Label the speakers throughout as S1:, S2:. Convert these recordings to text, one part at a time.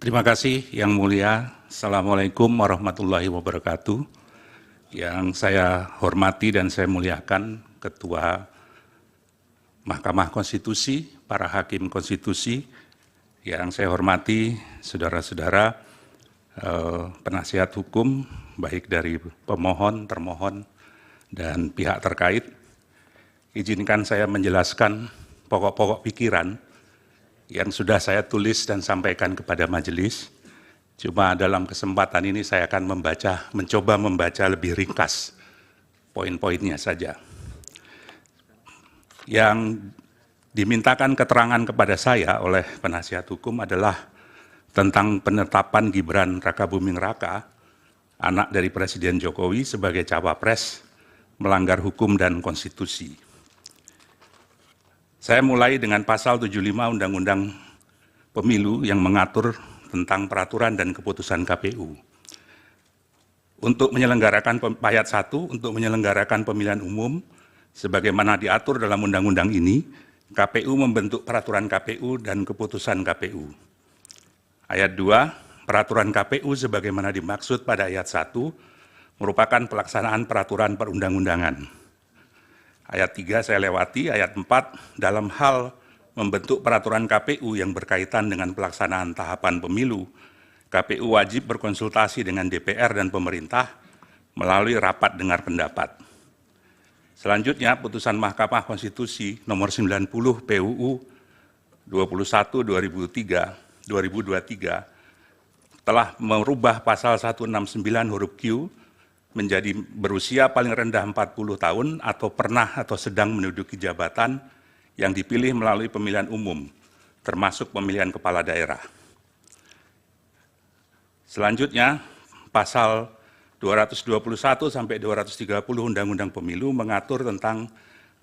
S1: Terima kasih Yang Mulia. Assalamualaikum warahmatullahi wabarakatuh. Yang saya hormati dan saya muliakan Ketua Mahkamah Konstitusi, para Hakim Konstitusi, yang saya hormati saudara-saudara penasihat hukum, baik dari pemohon, termohon, dan pihak terkait. Izinkan saya menjelaskan pokok-pokok pikiran yang sudah saya tulis dan sampaikan kepada majelis. Cuma dalam kesempatan ini saya akan mencoba membaca lebih ringkas poin-poinnya saja. Yang dimintakan keterangan kepada saya oleh penasihat hukum adalah tentang penetapan Gibran Rakabuming Raka, anak dari Presiden Jokowi, sebagai cawapres melanggar hukum dan konstitusi. Saya mulai dengan pasal 75 Undang-Undang Pemilu yang mengatur tentang peraturan dan keputusan KPU. Untuk menyelenggarakan ayat 1, untuk menyelenggarakan pemilihan umum, sebagaimana diatur dalam undang-undang ini, KPU membentuk peraturan KPU dan keputusan KPU. Ayat 2, peraturan KPU sebagaimana dimaksud pada ayat 1, merupakan pelaksanaan peraturan perundang-undangan. Ayat 3 saya lewati, ayat 4, dalam hal membentuk peraturan KPU yang berkaitan dengan pelaksanaan tahapan pemilu, KPU wajib berkonsultasi dengan DPR dan pemerintah melalui rapat dengar pendapat. Selanjutnya, putusan Mahkamah Konstitusi nomor 90 PUU 21/2023 telah merubah pasal 169 huruf Q menjadi berusia paling rendah 40 tahun atau pernah atau sedang menduduki jabatan yang dipilih melalui pemilihan umum, termasuk pemilihan kepala daerah. Selanjutnya, pasal 221 sampai 230 Undang-Undang Pemilu mengatur tentang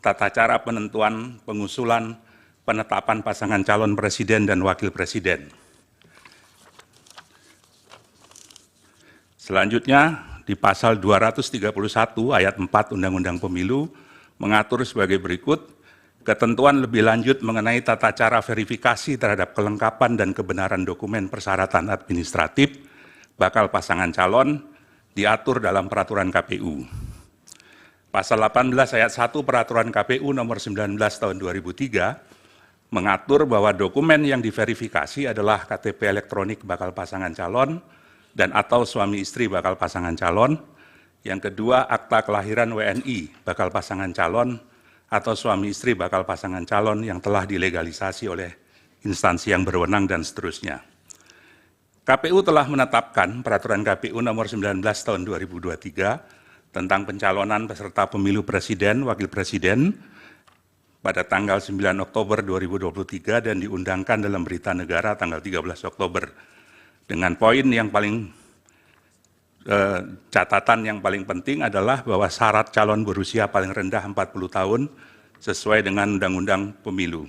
S1: tata cara penentuan, pengusulan, penetapan pasangan calon presiden dan wakil presiden. Selanjutnya, di pasal 231 ayat 4 Undang-Undang Pemilu mengatur sebagai berikut, ketentuan lebih lanjut mengenai tata cara verifikasi terhadap kelengkapan dan kebenaran dokumen persyaratan administratif bakal pasangan calon diatur dalam peraturan KPU. Pasal 18 ayat 1 peraturan KPU nomor 19 tahun 2003 mengatur bahwa dokumen yang diverifikasi adalah KTP elektronik bakal pasangan calon dan atau suami istri bakal pasangan calon. Yang kedua, akta kelahiran WNI bakal pasangan calon atau suami istri bakal pasangan calon yang telah dilegalisasi oleh instansi yang berwenang dan seterusnya. KPU telah menetapkan peraturan KPU nomor 19 tahun 2023 tentang pencalonan peserta pemilu presiden, wakil presiden pada tanggal 9 Oktober 2023 dan diundangkan dalam berita negara tanggal 13 Oktober. Dengan poin yang paling catatan yang paling penting adalah bahwa syarat calon berusia paling rendah 40 tahun sesuai dengan Undang-Undang Pemilu.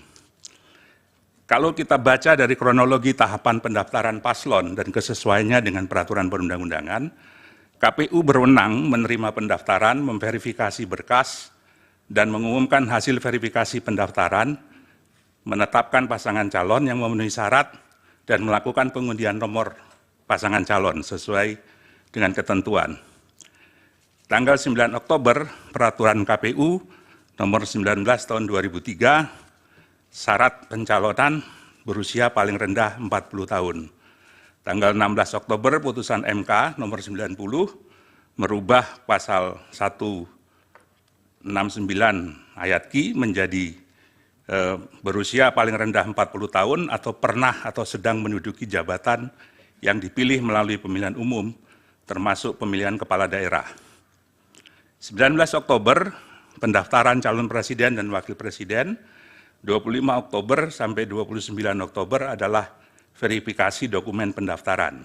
S1: Kalau kita baca dari kronologi tahapan pendaftaran paslon dan kesesuaiannya dengan peraturan perundang-undangan, KPU berwenang menerima pendaftaran, memverifikasi berkas, dan mengumumkan hasil verifikasi pendaftaran, menetapkan pasangan calon yang memenuhi syarat, dan melakukan pengundian nomor pasangan calon sesuai dengan ketentuan. Tanggal 9 Oktober, peraturan KPU nomor 19 tahun 2003, syarat pencalonan berusia paling rendah 40 tahun. Tanggal 16 Oktober, putusan MK nomor 90 merubah pasal 169 ayat Q menjadi berusia paling rendah 40 tahun atau pernah atau sedang menduduki jabatan yang dipilih melalui pemilihan umum, termasuk pemilihan kepala daerah. 19 Oktober, pendaftaran calon presiden dan wakil presiden. 25 Oktober sampai 29 Oktober adalah verifikasi dokumen pendaftaran.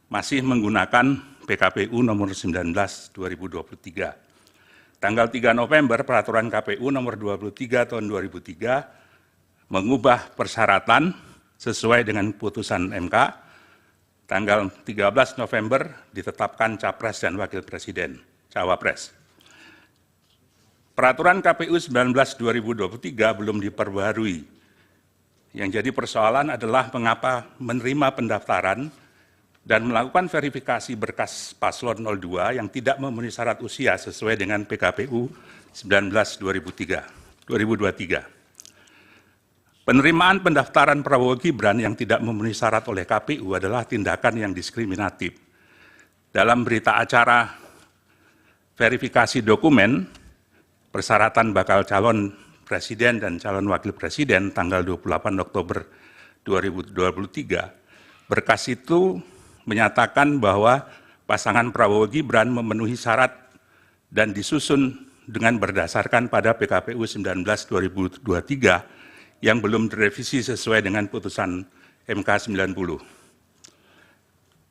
S1: Masih menggunakan PKPU nomor 19 2023. Tanggal 3 November, peraturan KPU nomor 23 tahun 2003 mengubah persyaratan sesuai dengan putusan MK. Tanggal 13 November ditetapkan capres dan wakil presiden, cawapres. Peraturan KPU 19 2023 belum diperbarui Yang jadi persoalan adalah mengapa menerima pendaftaran dan melakukan verifikasi berkas paslon 02 yang tidak memenuhi syarat usia sesuai dengan PKPU 19/2023. Penerimaan pendaftaran Prabowo Gibran yang tidak memenuhi syarat oleh KPU adalah tindakan yang diskriminatif. Dalam berita acara verifikasi dokumen persyaratan bakal calon presiden dan calon wakil presiden tanggal 28 Oktober 2023, berkas itu menyatakan bahwa pasangan Prabowo Gibran memenuhi syarat dan disusun dengan berdasarkan pada PKPU 19/2023 yang belum direvisi sesuai dengan putusan MK 90.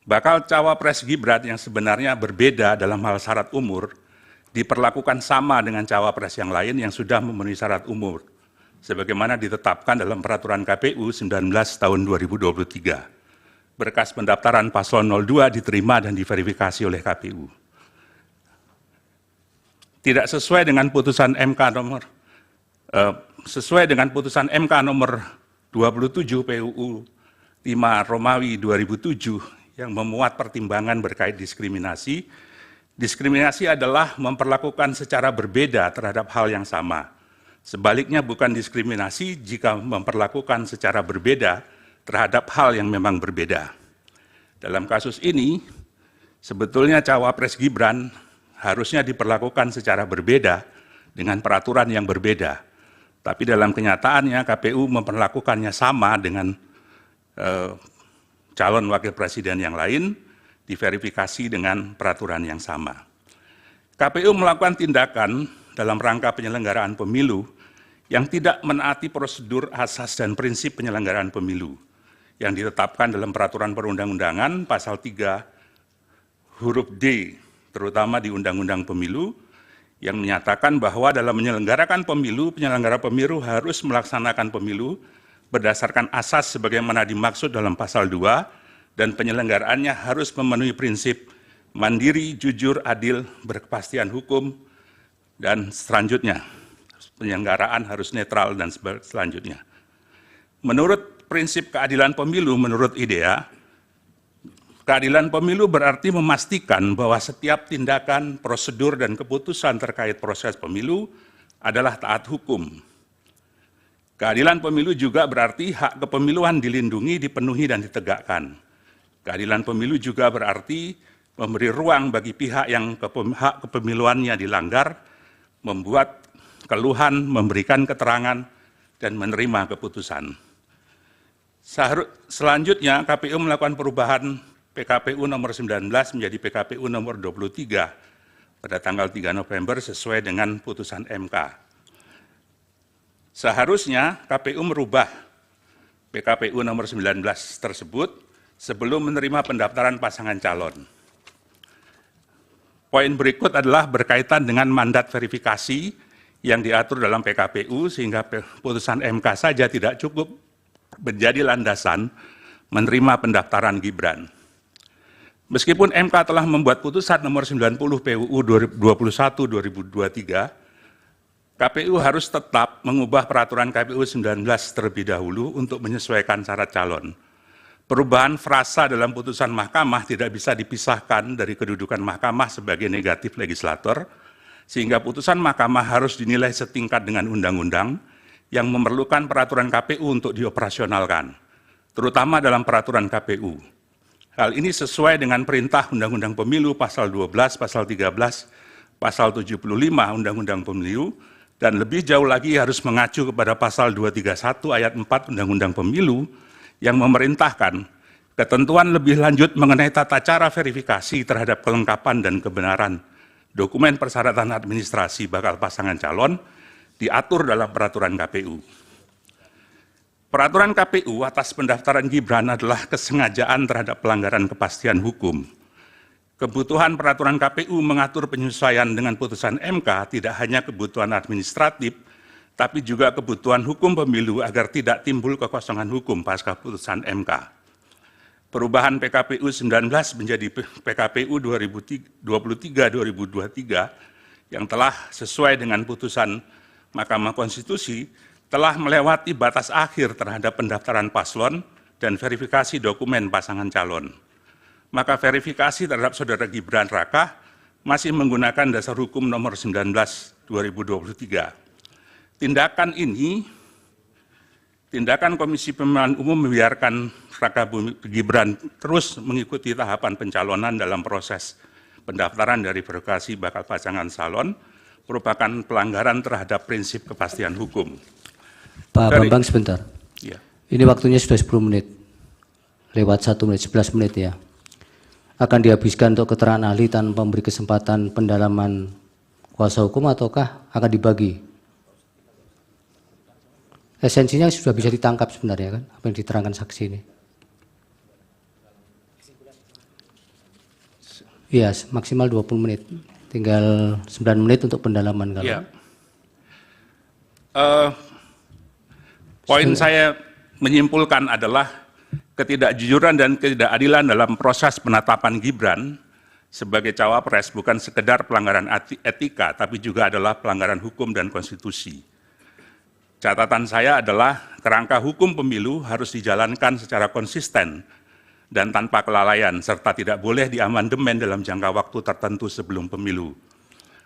S1: Bakal cawapres Gibran yang sebenarnya berbeda dalam hal syarat umur diperlakukan sama dengan cawapres yang lain yang sudah memenuhi syarat umur, sebagaimana ditetapkan dalam Peraturan KPU 19 tahun 2023. Berkas pendaftaran paslon 02 diterima dan diverifikasi oleh KPU. Tidak sesuai dengan putusan MK nomor 27 PUU 5 Romawi 2007 yang memuat pertimbangan berkait diskriminasi. Diskriminasi adalah memperlakukan secara berbeda terhadap hal yang sama. Sebaliknya bukan diskriminasi jika memperlakukan secara berbeda terhadap hal yang memang berbeda. Dalam kasus ini, sebetulnya cawapres Gibran harusnya diperlakukan secara berbeda dengan peraturan yang berbeda. Tapi dalam kenyataannya KPU memperlakukannya sama dengan calon wakil presiden yang lain, diverifikasi dengan peraturan yang sama. KPU melakukan tindakan dalam rangka penyelenggaraan pemilu yang tidak menaati prosedur asas dan prinsip penyelenggaraan pemilu yang ditetapkan dalam peraturan perundang-undangan pasal 3 huruf D, terutama di Undang-Undang Pemilu, yang menyatakan bahwa dalam menyelenggarakan pemilu, penyelenggara pemilu harus melaksanakan pemilu berdasarkan asas sebagaimana dimaksud dalam pasal 2, dan penyelenggaraannya harus memenuhi prinsip mandiri, jujur, adil, berkepastian hukum, dan selanjutnya. Penyelenggaraan harus netral dan selanjutnya. Menurut prinsip keadilan pemilu, menurut IDEA, keadilan pemilu berarti memastikan bahwa setiap tindakan, prosedur, dan keputusan terkait proses pemilu adalah taat hukum. Keadilan pemilu juga berarti hak kepemiluan dilindungi, dipenuhi, dan ditegakkan. Keadilan pemilu juga berarti memberi ruang bagi pihak yang hak kepemiluannya dilanggar, membuat keluhan, memberikan keterangan, dan menerima keputusan. Selanjutnya, KPU melakukan perubahan PKPU nomor 19 menjadi PKPU nomor 23 pada tanggal 3 November sesuai dengan putusan MK. Seharusnya KPU merubah PKPU nomor 19 tersebut sebelum menerima pendaftaran pasangan calon. Poin berikut adalah berkaitan dengan mandat verifikasi yang diatur dalam PKPU sehingga putusan MK saja tidak cukup menjadi landasan menerima pendaftaran Gibran. Meskipun MK telah membuat putusan nomor 90 PUU 21/2023, KPU harus tetap mengubah peraturan KPU 19 terlebih dahulu untuk menyesuaikan syarat calon. Perubahan frasa dalam putusan mahkamah tidak bisa dipisahkan dari kedudukan mahkamah sebagai negatif legislator, sehingga putusan mahkamah harus dinilai setingkat dengan undang-undang yang memerlukan peraturan KPU untuk dioperasionalkan, terutama dalam peraturan KPU. Hal ini sesuai dengan perintah Undang-Undang Pemilu pasal 12, pasal 13, pasal 75 Undang-Undang Pemilu, dan lebih jauh lagi harus mengacu kepada pasal 231 ayat 4 Undang-Undang Pemilu yang memerintahkan ketentuan lebih lanjut mengenai tata cara verifikasi terhadap kelengkapan dan kebenaran dokumen persyaratan administrasi bakal pasangan calon diatur dalam peraturan KPU. Peraturan KPU atas pendaftaran Gibran adalah kesengajaan terhadap pelanggaran kepastian hukum. Kebutuhan peraturan KPU mengatur penyesuaian dengan putusan MK tidak hanya kebutuhan administratif, tapi juga kebutuhan hukum pemilu agar tidak timbul kekosongan hukum pasca putusan MK. Perubahan PKPU 19 menjadi PKPU 2023-2023 yang telah sesuai dengan putusan Mahkamah Konstitusi telah melewati batas akhir terhadap pendaftaran paslon dan verifikasi dokumen pasangan calon. Maka verifikasi terhadap Saudara Gibran Raka masih menggunakan dasar hukum nomor 19/2023. Tindakan Komisi Pemilihan Umum membiarkan Raka Gibran terus mengikuti tahapan pencalonan dalam proses pendaftaran dari verifikasi bakal pasangan calon merupakan pelanggaran terhadap prinsip kepastian hukum.
S2: Pak Bambang sebentar.
S1: Ya.
S2: Ini waktunya sudah 10 menit. Lewat 1 menit, 11 menit ya. Akan dihabiskan untuk keterangan ahli tanpa memberi kesempatan pendalaman kuasa hukum ataukah akan dibagi? Esensinya sudah bisa ditangkap sebenarnya kan, apa yang diterangkan saksi ini. Iya, maksimal 20 menit. Tinggal 9 menit untuk pendalaman kalau.
S1: Ya. Poin saya menyimpulkan adalah ketidakjujuran dan ketidakadilan dalam proses penetapan Gibran sebagai cawapres bukan sekedar pelanggaran etika, tapi juga adalah pelanggaran hukum dan konstitusi. Catatan saya adalah kerangka hukum pemilu harus dijalankan secara konsisten dan tanpa kelalaian, serta tidak boleh diamandemen dalam jangka waktu tertentu sebelum pemilu.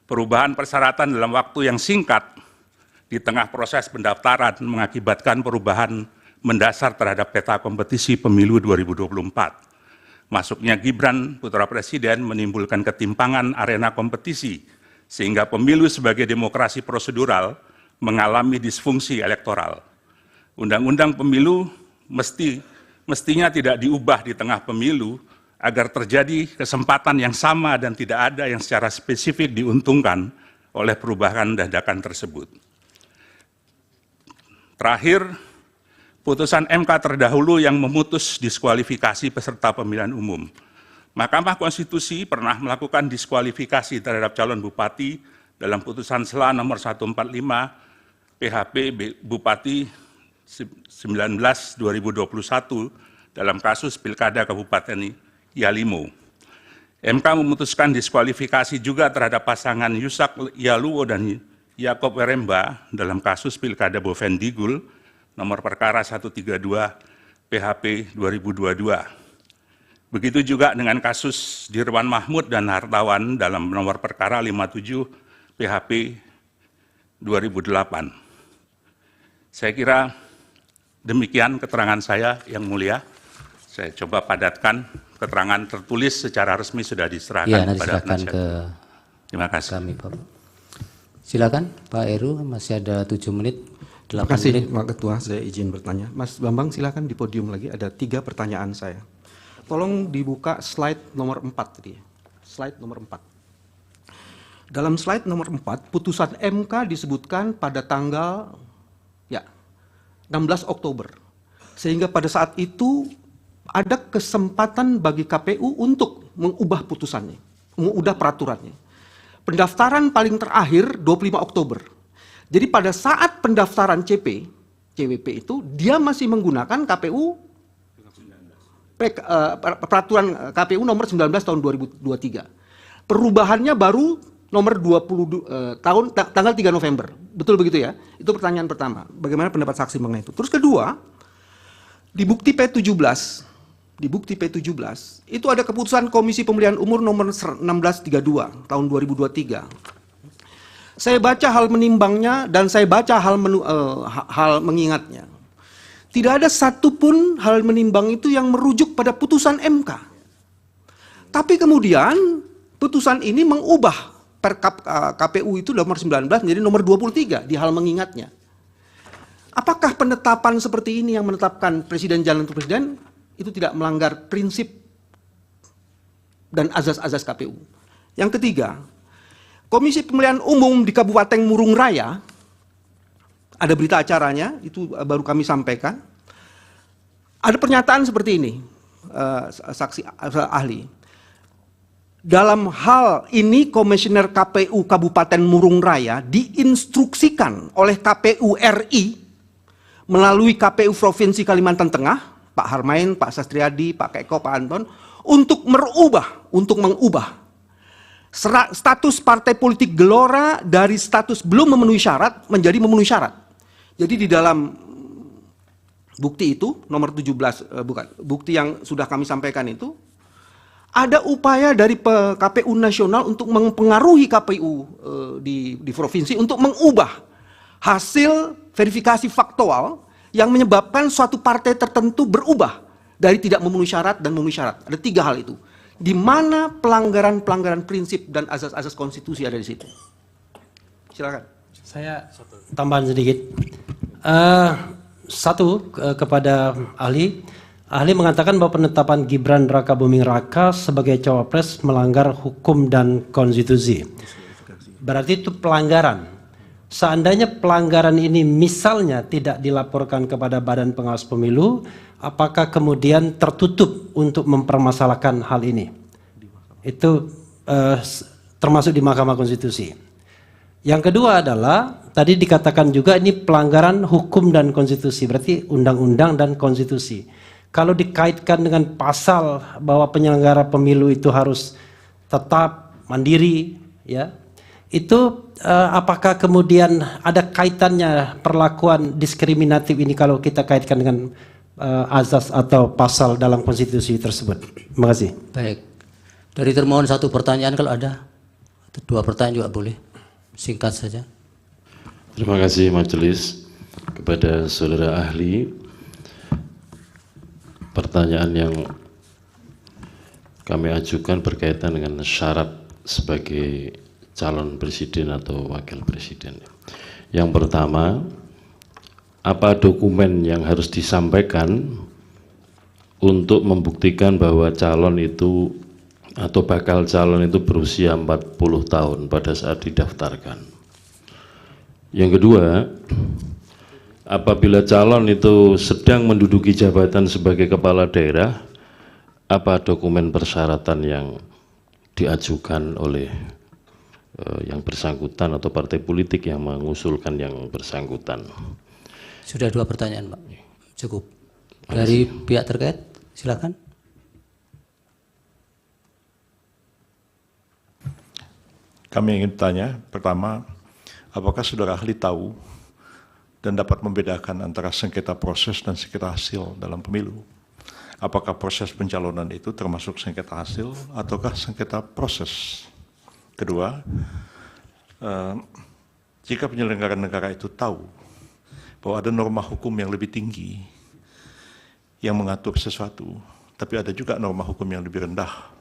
S1: Perubahan persyaratan dalam waktu yang singkat di tengah proses pendaftaran mengakibatkan perubahan mendasar terhadap peta kompetisi pemilu 2024. Masuknya Gibran putra presiden menimbulkan ketimpangan arena kompetisi, sehingga pemilu sebagai demokrasi prosedural mengalami disfungsi elektoral. Undang-undang pemilu mestinya tidak diubah di tengah pemilu agar terjadi kesempatan yang sama dan tidak ada yang secara spesifik diuntungkan oleh perubahan dadakan tersebut. Terakhir, putusan MK terdahulu yang memutus diskualifikasi peserta pemilihan umum. Mahkamah Konstitusi pernah melakukan diskualifikasi terhadap calon bupati dalam putusan SELA nomor 145 PHP Bupati 19/2021 dalam kasus Pilkada Kabupaten Yalimo. MK memutuskan diskualifikasi juga terhadap pasangan Yusak Yaluwo dan Yakob Weremba dalam kasus Pilkada Bovendigul nomor perkara 132 PHP 2022. Begitu juga dengan kasus Dirwan Mahmud dan Hartawan dalam nomor perkara 57 PHP 2008. Saya kira demikian keterangan saya, Yang Mulia. Saya coba padatkan, keterangan tertulis secara resmi sudah diserahkan kepada penasihat. Terima kasih.
S2: Kami, Pak. Silakan Pak Heru, masih ada 7 menit.
S3: Terima kasih Pak Ketua, saya izin bertanya. Mas Bambang silakan di podium lagi, ada 3 pertanyaan saya. Tolong dibuka slide nomor 4 tadi. Slide nomor 4. Dalam slide nomor 4, putusan MK disebutkan pada tanggal 16 Oktober. Sehingga pada saat itu ada kesempatan bagi KPU untuk mengubah putusannya, mengubah peraturannya. Pendaftaran paling terakhir 25 Oktober. Jadi pada saat pendaftaran CWP itu dia masih menggunakan peraturan KPU nomor 19 tahun 2023. Perubahannya baru nomor 20 tanggal 3 November. Betul begitu ya? Itu pertanyaan pertama. Bagaimana pendapat saksi mengenai itu? Terus kedua, di bukti P17 itu ada keputusan Komisi Pemilihan Umum nomor 1632 tahun 2023. Saya baca hal menimbangnya dan saya baca hal mengingatnya. Tidak ada satupun hal menimbang itu yang merujuk pada putusan MK. Tapi kemudian putusan ini mengubah Perkap KPU itu nomor 19 menjadi nomor 23 di hal mengingatnya. Apakah penetapan seperti ini yang menetapkan presiden jalan untuk presiden itu tidak melanggar prinsip dan azas-azas KPU? Yang ketiga, Komisi Pemilihan Umum di Kabupaten Murung Raya, ada berita acaranya, itu baru kami sampaikan. Ada pernyataan seperti ini, saksi ahli. Dalam hal ini Komisioner KPU Kabupaten Murung Raya diinstruksikan oleh KPU RI melalui KPU Provinsi Kalimantan Tengah, Pak Harmain, Pak Sastriadi, Pak Keko, Pak Anton, untuk mengubah status partai politik Gelora dari status belum memenuhi syarat menjadi memenuhi syarat. Jadi di dalam bukti itu nomor 17 bukti yang sudah kami sampaikan itu ada upaya dari KPU nasional untuk mempengaruhi KPU di provinsi untuk mengubah hasil verifikasi faktual yang menyebabkan suatu partai tertentu berubah dari tidak memenuhi syarat dan memenuhi syarat. Ada 3 hal itu. Di mana pelanggaran-pelanggaran prinsip dan azas-azas konstitusi ada di situ. Silakan.
S4: Saya tambahan sedikit. Kepada ahli mengatakan bahwa penetapan Gibran Raka Buming Raka sebagai cawapres melanggar hukum dan konstitusi. Berarti itu pelanggaran. Seandainya pelanggaran ini misalnya tidak dilaporkan kepada Badan Pengawas Pemilu, apakah kemudian tertutup untuk mempermasalahkan hal ini? Itu termasuk di Mahkamah Konstitusi. Yang kedua adalah tadi dikatakan juga ini pelanggaran hukum dan konstitusi, berarti undang-undang dan konstitusi. Kalau dikaitkan dengan pasal bahwa penyelenggara pemilu itu harus tetap mandiri, ya, itu apakah kemudian ada kaitannya perlakuan diskriminatif ini kalau kita kaitkan dengan azas atau pasal dalam konstitusi tersebut? Terima kasih.
S2: Baik. Dari termohon 1 pertanyaan kalau ada. 2 pertanyaan juga boleh. Singkat saja.
S5: Terima kasih majelis. Kepada saudara ahli, pertanyaan yang kami ajukan berkaitan dengan syarat sebagai calon presiden atau wakil presiden. Yang pertama, apa dokumen yang harus disampaikan untuk membuktikan bahwa calon itu atau bakal calon itu berusia 40 tahun pada saat didaftarkan. Yang kedua, apabila calon itu sedang menduduki jabatan sebagai kepala daerah, apa dokumen persyaratan yang diajukan oleh yang bersangkutan atau partai politik yang mengusulkan yang bersangkutan?
S2: Sudah 2 pertanyaan, Pak. Cukup. Dari pihak terkait, silakan.
S6: Kami ingin bertanya, pertama, apakah saudara ahli tahu dan dapat membedakan antara sengketa proses dan sengketa hasil dalam pemilu? Apakah proses pencalonan itu termasuk sengketa hasil ataukah sengketa proses? Kedua, jika penyelenggara negara itu tahu bahwa ada norma hukum yang lebih tinggi yang mengatur sesuatu, tapi ada juga norma hukum yang lebih rendah,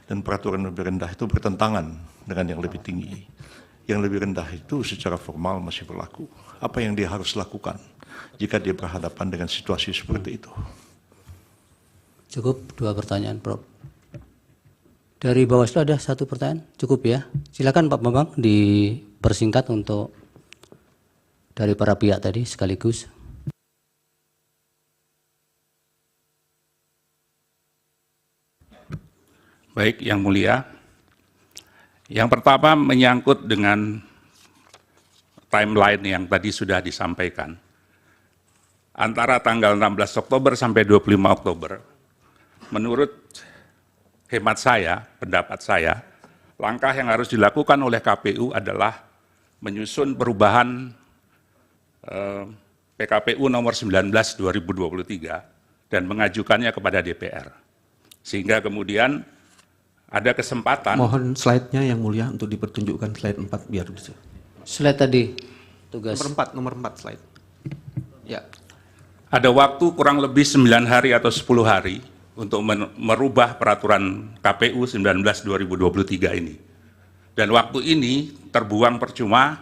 S6: dan peraturan lebih rendah itu bertentangan dengan yang lebih tinggi. Yang lebih rendah itu secara formal masih berlaku. Apa yang dia harus lakukan jika dia berhadapan dengan situasi seperti itu?
S2: Cukup 2 pertanyaan, Prof. Dari Bawaslu ada 1 pertanyaan, cukup ya. Silakan Pak Bambang dipersingkat untuk dari para pihak tadi sekaligus.
S1: Baik, Yang Mulia. Yang pertama menyangkut dengan timeline yang tadi sudah disampaikan. Antara tanggal 16 Oktober sampai 25 Oktober, menurut hemat saya, pendapat saya, langkah yang harus dilakukan oleh KPU adalah menyusun perubahan PKPU nomor 19 2023 dan mengajukannya kepada DPR. Sehingga kemudian ada kesempatan.
S3: Mohon slide-nya Yang Mulia untuk dipertunjukkan slide 4 biar bisa.
S2: Slide tadi, tugas.
S3: Nomor 4 slide. Ya.
S1: Ada waktu kurang lebih 9 hari atau 10 hari untuk merubah peraturan KPU 19 2023 ini. Dan waktu ini terbuang percuma,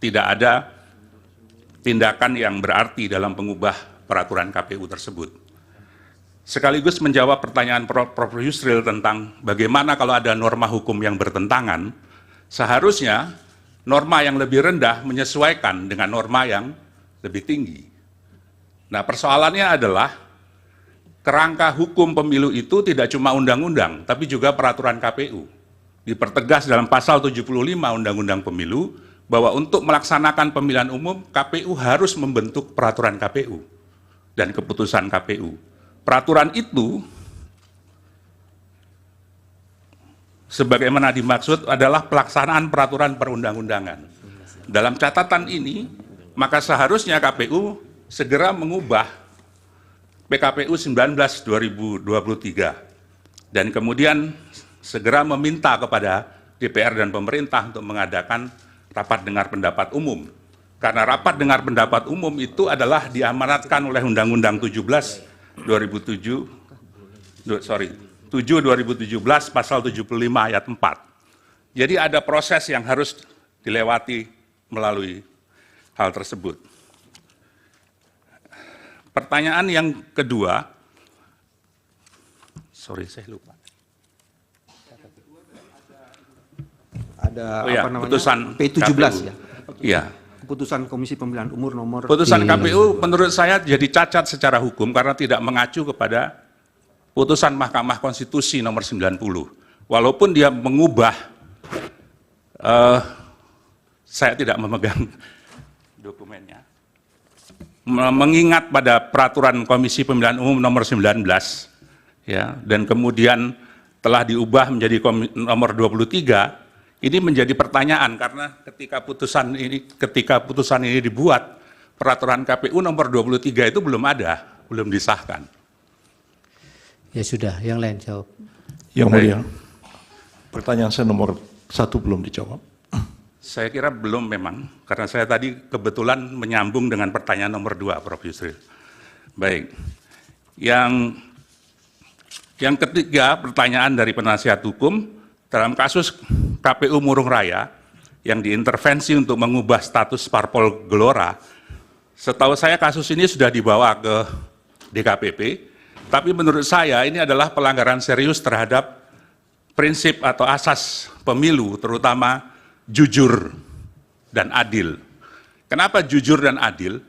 S1: tidak ada tindakan yang berarti dalam mengubah peraturan KPU tersebut. Sekaligus menjawab pertanyaan Prof. Yusril tentang bagaimana kalau ada norma hukum yang bertentangan, seharusnya norma yang lebih rendah menyesuaikan dengan norma yang lebih tinggi. Nah, persoalannya adalah kerangka hukum pemilu itu tidak cuma undang-undang, tapi juga peraturan KPU. Dipertegas dalam pasal 75 Undang-Undang Pemilu bahwa untuk melaksanakan pemilihan umum, KPU harus membentuk peraturan KPU dan keputusan KPU. Peraturan itu sebagaimana dimaksud adalah pelaksanaan peraturan perundang-undangan. Dalam catatan ini, maka seharusnya KPU segera mengubah PKPU 19 2023 dan kemudian segera meminta kepada DPR dan pemerintah untuk mengadakan rapat dengar pendapat umum. Karena rapat dengar pendapat umum itu adalah diamanatkan oleh Undang-Undang 7 2017 pasal 75 ayat 4. Jadi ada proses yang harus dilewati melalui hal tersebut. Pertanyaan yang kedua, saya lupa.
S3: Ada
S1: putusan
S3: P17
S1: KPU.
S3: ya.
S1: Iya.
S3: Keputusan Komisi Pemilihan Umur nomor
S1: Putusan KPU menurut saya jadi cacat secara hukum karena tidak mengacu kepada putusan Mahkamah Konstitusi nomor 90. Walaupun dia mengubah, saya tidak memegang dokumennya, mengingat pada peraturan Komisi Pemilihan Umum nomor 19, ya, dan kemudian telah diubah menjadi nomor 23. Ini menjadi pertanyaan karena ketika putusan ini dibuat, peraturan KPU nomor 23 itu belum ada, belum disahkan.
S2: Ya sudah, yang lain jawab.
S6: Yang mulia, pertanyaan saya nomor 1 belum dijawab.
S1: Saya kira belum memang, karena saya tadi kebetulan menyambung dengan pertanyaan nomor 2, Prof. Yusril. Baik, yang ketiga pertanyaan dari penasihat hukum, dalam kasus KPU Murung Raya yang diintervensi untuk mengubah status parpol Gelora, setahu saya kasus ini sudah dibawa ke DKPP, tapi menurut saya ini adalah pelanggaran serius terhadap prinsip atau asas pemilu, terutama jujur dan adil. Kenapa jujur dan adil?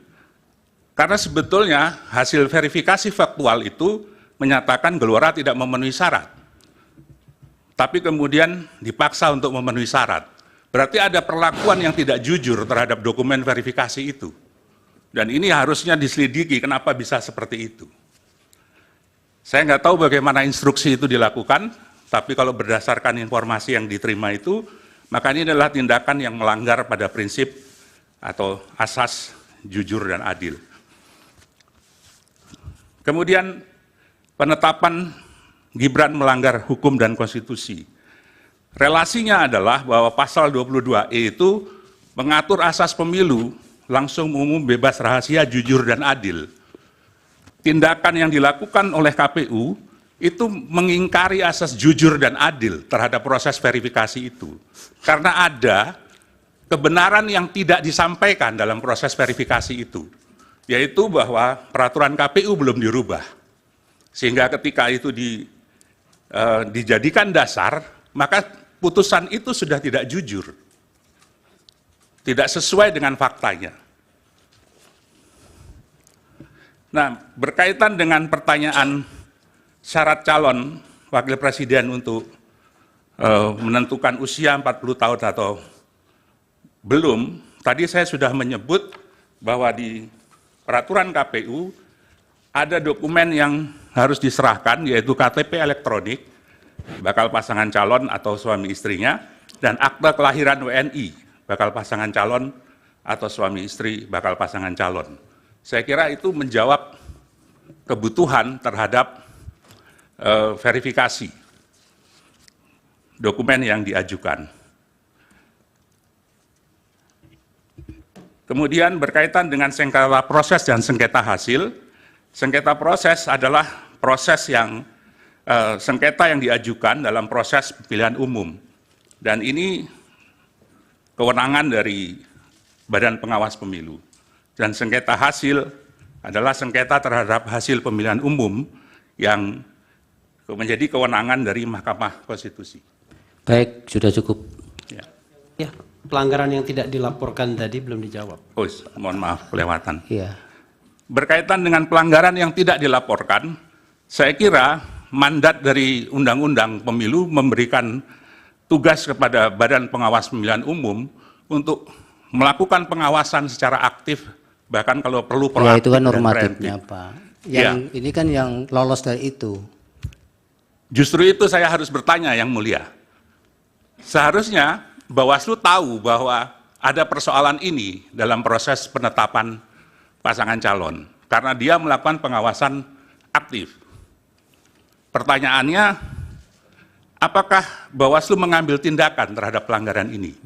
S1: Karena sebetulnya hasil verifikasi faktual itu menyatakan Gelora tidak memenuhi syarat. Tapi kemudian dipaksa untuk memenuhi syarat. Berarti ada perlakuan yang tidak jujur terhadap dokumen verifikasi itu. Dan ini harusnya diselidiki kenapa bisa seperti itu. Saya nggak tahu bagaimana instruksi itu dilakukan, tapi kalau berdasarkan informasi yang diterima itu, maka ini adalah tindakan yang melanggar pada prinsip atau asas jujur dan adil. Kemudian penetapan Gibran melanggar hukum dan konstitusi. Relasinya adalah bahwa pasal 22E itu mengatur asas pemilu langsung, umum, bebas, rahasia, jujur, dan adil. Tindakan yang dilakukan oleh KPU itu mengingkari asas jujur dan adil terhadap proses verifikasi itu. Karena ada kebenaran yang tidak disampaikan dalam proses verifikasi itu, yaitu bahwa peraturan KPU belum dirubah. Sehingga ketika itu dijadikan dasar, maka putusan itu sudah tidak jujur, tidak sesuai dengan faktanya. Nah, berkaitan dengan pertanyaan syarat calon wakil presiden untuk menentukan usia 40 tahun atau belum, tadi saya sudah menyebut bahwa di peraturan KPU ada dokumen yang harus diserahkan, yaitu KTP elektronik, bakal pasangan calon atau suami istrinya, dan akta kelahiran WNI, bakal pasangan calon atau suami istri bakal pasangan calon. Saya kira itu menjawab kebutuhan terhadap verifikasi dokumen yang diajukan. Kemudian berkaitan dengan sengketa proses dan sengketa hasil, sengketa proses adalah proses yang sengketa yang diajukan dalam proses pemilihan umum, dan ini kewenangan dari Badan Pengawas Pemilu. Dan sengketa hasil adalah sengketa terhadap hasil pemilihan umum yang menjadi kewenangan dari Mahkamah Konstitusi.
S2: Baik, sudah cukup.
S4: Ya, pelanggaran yang tidak dilaporkan tadi belum dijawab.
S1: Oh, mohon maaf, kelewatan.
S2: Iya.
S1: Berkaitan dengan pelanggaran yang tidak dilaporkan, saya kira mandat dari Undang-Undang Pemilu memberikan tugas kepada Badan Pengawas Pemilihan Umum untuk melakukan pengawasan secara aktif, bahkan kalau perlu proaktif.
S2: Ya, itu kan
S1: dan
S2: normatifnya,
S1: preemptif.
S2: Pak. Yang ini kan yang lolos dari itu.
S1: Justru itu saya harus bertanya, Yang Mulia. Seharusnya Bawaslu tahu bahwa ada persoalan ini dalam proses penetapan pasangan calon, karena dia melakukan pengawasan aktif. Pertanyaannya, apakah Bawaslu mengambil tindakan terhadap pelanggaran ini?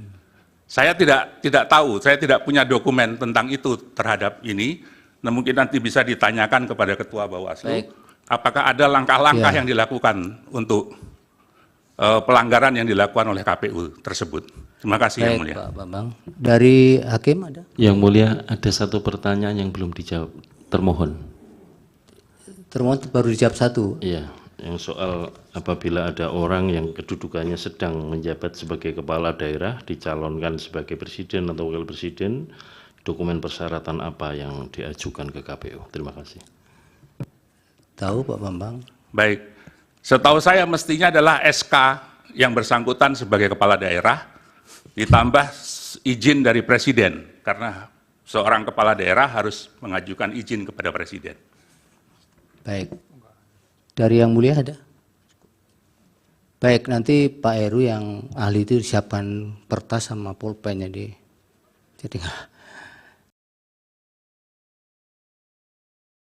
S1: Saya tidak tahu, saya tidak punya dokumen tentang itu terhadap ini. Nah, mungkin nanti bisa ditanyakan kepada Ketua Bawaslu,
S2: Baik.
S1: apakah ada langkah-langkah
S2: Ya.
S1: yang dilakukan untuk pelanggaran yang dilakukan oleh KPU tersebut. Terima kasih Yang
S2: Baik,
S1: Mulia.
S2: Pak Bambang. Dari Hakim ada?
S5: Yang Mulia, ada satu pertanyaan yang belum dijawab. Termohon.
S2: Termohon baru dijawab satu.
S5: Iya, yang soal apabila ada orang yang kedudukannya sedang menjabat sebagai kepala daerah, dicalonkan sebagai presiden atau wakil presiden, dokumen persyaratan apa yang diajukan ke KPU? Terima kasih.
S2: Tahu Pak Bambang?
S1: Baik, setahu saya mestinya adalah SK yang bersangkutan sebagai kepala daerah, ditambah izin dari presiden, karena seorang kepala daerah harus mengajukan izin kepada presiden.
S2: Baik. Dari Yang Mulia ada? Baik, nanti Pak Heru yang ahli itu siapkan kertas sama pulpen jadi